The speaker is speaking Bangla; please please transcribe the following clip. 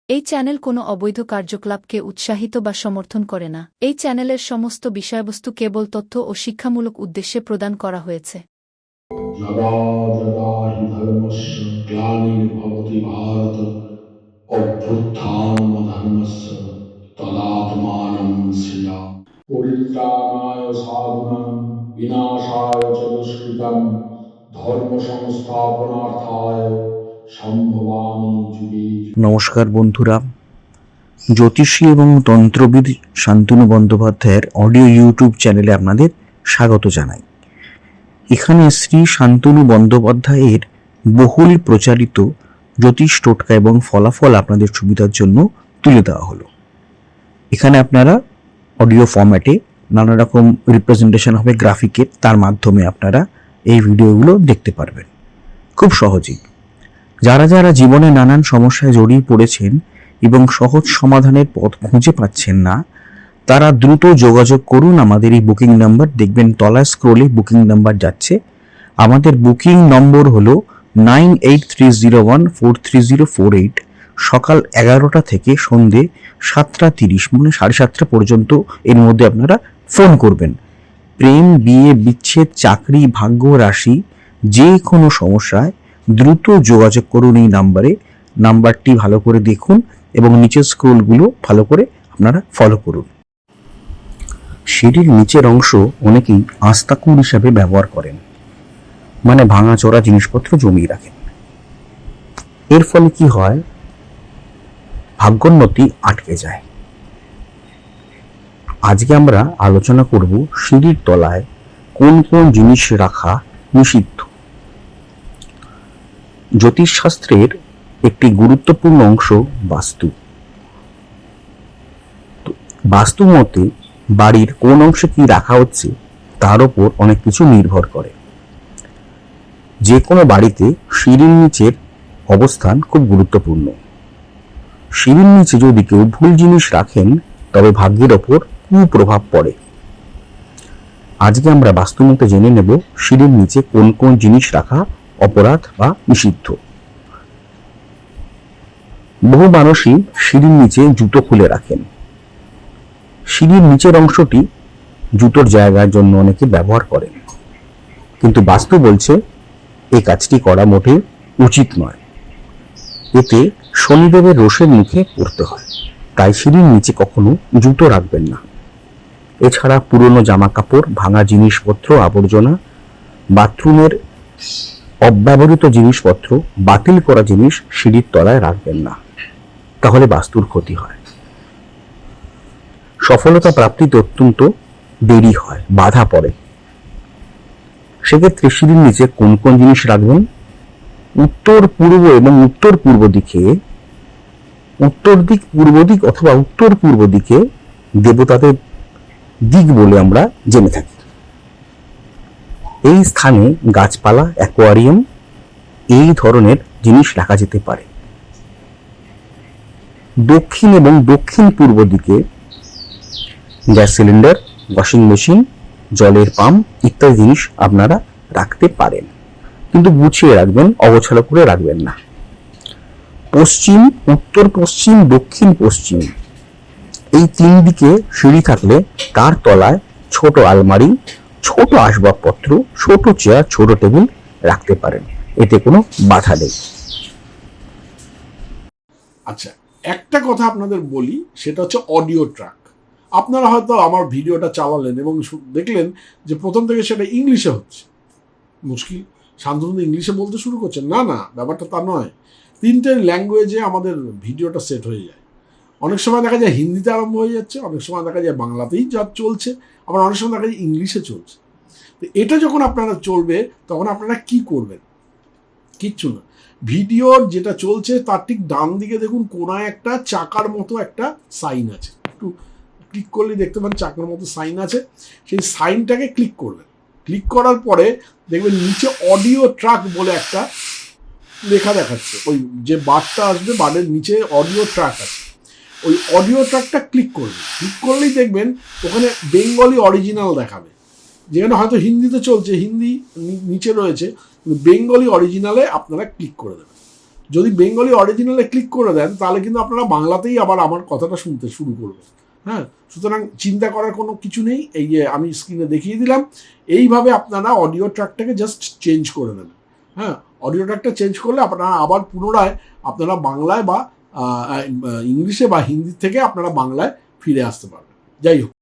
এই চ্যানেল কোনো অবৈধ কার্যকলাপকে উৎসাহিত বা সমর্থন করে না। এই চ্যানেলের সমস্ত বিষয়বস্তু কেবল তথ্য ও শিক্ষামূলক উদ্দেশ্যে প্রদান করা হয়েছে। যদা যদা হি ধর্মস্য গ্লানির্ভবতি ভারত অভ্যুত্থানমধর্মস্য তদাত্মানং সৃজামি। পরিত্রাণায় সাধুনাং বিনাশায় চ দুষ্কৃতং ধর্ম সংস্থাপনার্থায় সম্ভবামি যুগে যুগে। নমস্কার বন্ধুরা, জ্যোতিষী এবং তন্ত্রবিদ শান্তনু বন্দ্যোপাধ্যায়ের অডিও ইউটিউব চ্যানেলে আপনাদের স্বাগত জানাই। এখানে শ্রী শান্তনু বন্দ্যোপাধ্যায়ের বহুল প্রচারিত জ্যোতিষ টোটকা এবং ফলাফল আপনাদের সুবিধার জন্য তুলে দেওয়া হলো। এখানে আপনারা অডিও ফরম্যাটে নানা রকম রিপ্রেজেন্টেশন হবে গ্রাফিকের, তার মাধ্যমে আপনারা এই ভিডিওগুলো দেখতে পারবেন খুব সহজেই। যারা যারা জীবনে নানান সমস্যায় জড়িয়ে পড়েছেন এবং সহজ সমাধানের পথ খুঁজে পাচ্ছেন না, তারা দ্রুত যোগাযোগ করুন আমাদের এই বুকিং নাম্বার। দেখবেন তলায় স্ক্রোলে বুকিং নাম্বার যাচ্ছে। আমাদের বুকিং নম্বর হলো 9830143048। সকাল 11টা থেকে সন্ধে 7:30 মানে 7:30 পর্যন্ত এর মধ্যে আপনারা ফোন করবেন। প্রেম, বিয়ে, বিচ্ছেদ, চাকরি, ভাগ্য, রাশি, যে কোনো সমস্যায় দ্রুত যোগাযোগ করুন এই নাম্বারে। নাম্বারটি ভালো করে দেখুন এবং নিচের স্ক্রোলগুলো ভালো করে আপনারা ফলো করুন। সিঁড়ির নিচের অংশ অনেকেই আস্তাকুর হিসাবে ব্যবহার করেন, মানে ভাঙাচোরা জিনিসপত্র জমিয়ে রাখেন। এর ফলে কি হয়? ভাগ্যোন্নতি আটকে যায়। আজকে আমরা আলোচনা করব সিঁড়ির তলায় কোন কোন জিনিস রাখা নিষিদ্ধ। জ্যোতিষশাস্ত্রের একটি গুরুত্বপূর্ণ অংশ বাস্তু। বাস্তু মতে বাড়ির কোন অংশে কি রাখা হচ্ছে তার উপর অনেক কিছু নির্ভর করে। যে কোনো বাড়িতে সিঁড়ির নিচের অবস্থান খুব গুরুত্বপূর্ণ। সিঁড়ির নিচে যদি কেউ ভুল জিনিস রাখেন তবে ভাগ্যের ওপর কুপ্রভাব পড়ে। আজকে আমরা বাস্তু মতে জেনে নেব সিঁড়ির নিচে কোন কোন জিনিস রাখা অপরাধ বা নিষিদ্ধ। বহু মানুষই সিঁড়ির নিচে জুতো খুলে রাখেন। সিঁড়ির নিচের অংশটি জুতোর জায়গার জন্য অনেকে ব্যবহার করেন, কিন্তু বাস্তু বলছে এই কাজটি করা মোটেই উচিত নয়। এতে শনিদেবের রোষের মুখে পড়তে হয়। তাই সিঁড়ির নিচে কখনো জুতো রাখবেন না। এছাড়া পুরনো জামা কাপড়, ভাঙা জিনিসপত্র, আবর্জনা, বাথরুমের অব্যবহৃত জিনিসপত্র, বাতিল করা জিনিস সিঁড়ির তলায় রাখবেন না, তাহলে বাস্তুর ক্ষতি হয়। সফলতা প্রাপ্তিতে অত্যন্ত দেরি হয়, বাধা পড়ে। সেক্ষেত্রে সিঁড়ির নিচে কোন কোন জিনিস রাখবেন? উত্তর পূর্ব এবং উত্তর পূর্ব দিকে, উত্তর দিক, পূর্ব দিক অথবা উত্তর পূর্ব দিকে দেবতাদের দিক বলে আমরা জেনে থাকি। এই স্থানে গাছপালা, অ্যাকোয়ারিয়াম এই ধরনের জিনিস রাখা যেতে পারে। দক্ষিণ এবং দক্ষিণ পূর্ব দিকে গ্যাস সিলিন্ডার, ওয়াশিং মেশিন, জলের পাম্প ইত্যাদি জিনিস আপনারা রাখতে পারেন, কিন্তু গুছিয়ে রাখবেন, অগোছালো করে রাখবেন না। পশ্চিম, উত্তর পশ্চিম, দক্ষিণ পশ্চিম এই তিন দিকে সিঁড়ি থাকলে তার তলায় ছোট আলমারি, ছোট আসবাবপত্র, ছোট চেয়ার, ছোট টেবিল রাখতে পারেন। এতে কোনো বাধা নেই। আচ্ছা, একটা কথা আপনাদের বলি, সেটা হচ্ছে অডিও ট্র্যাক। আপনারা হয়তো আমার ভিডিওটা চালালেন এবং দেখলেন যে প্রথম থেকে সেটা ইংলিশে হচ্ছে। মুশকিল, শান্তনু ইংলিশে বলতে শুরু করছেন। না না, ব্যাপারটা তা নয়। 3টে ল্যাঙ্গুয়েজে আমাদের ভিডিওটা সেট হয়ে যায়। অনেক সময় দেখা যায় হিন্দিতে আরম্ভ হয়ে যাচ্ছে, অনেক সময় দেখা যায় বাংলাতেই যা চলছে, আবার অনেক সময় দেখা যায় ইংলিশে চলছে। তো এটা যখন আপনারা চলবে তখন আপনারা কি করবেন? কিচ্ছু না, ভিডিওর যেটা চলছে তার ঠিক ডান দিকে দেখুন কোনায় একটা চাকার মতো একটা সাইন আছে। একটু ক্লিক করলে দেখতে পান চাকার মতো সাইন আছে। সেই সাইনটাকে ক্লিক করবেন। ক্লিক করার পরে দেখবেন নিচে অডিও ট্র্যাক বলে একটা লেখা দেখাচ্ছে। ওই যে বারটা আসবে, বারের নিচে অডিও ট্র্যাক আছে। ওই অডিও ট্র্যাকটা ক্লিক করবেন। ক্লিক করলেই দেখবেন ওখানে বেঙ্গলি অরিজিনাল দেখাবে। যেখানে হয়তো হিন্দিতে চলছে, হিন্দি নিচে রয়েছে, বেঙ্গলি অরিজিনালে আপনারা ক্লিক করে দেবেন। যদি বেঙ্গলি অরিজিনালে ক্লিক করে দেন তাহলে কিন্তু আপনারা বাংলাতেই আবার আমার কথাটা শুনতে শুরু করবেন। হ্যাঁ, সুতরাং চিন্তা করার কোনো কিছু নেই। এই যে আমি স্ক্রিনে দেখিয়ে দিলাম, এইভাবে আপনারা অডিও ট্র্যাকটাকে জাস্ট চেঞ্জ করে নেবেন। হ্যাঁ, অডিও ট্র্যাকটা চেঞ্জ করলে আপনারা আবার পুনরায় আপনারা বাংলায় বা ইংলিশে বা হিন্দি থেকে আপনারা বাংলায় ফিরে আসতে পারবেন। যাই হোক।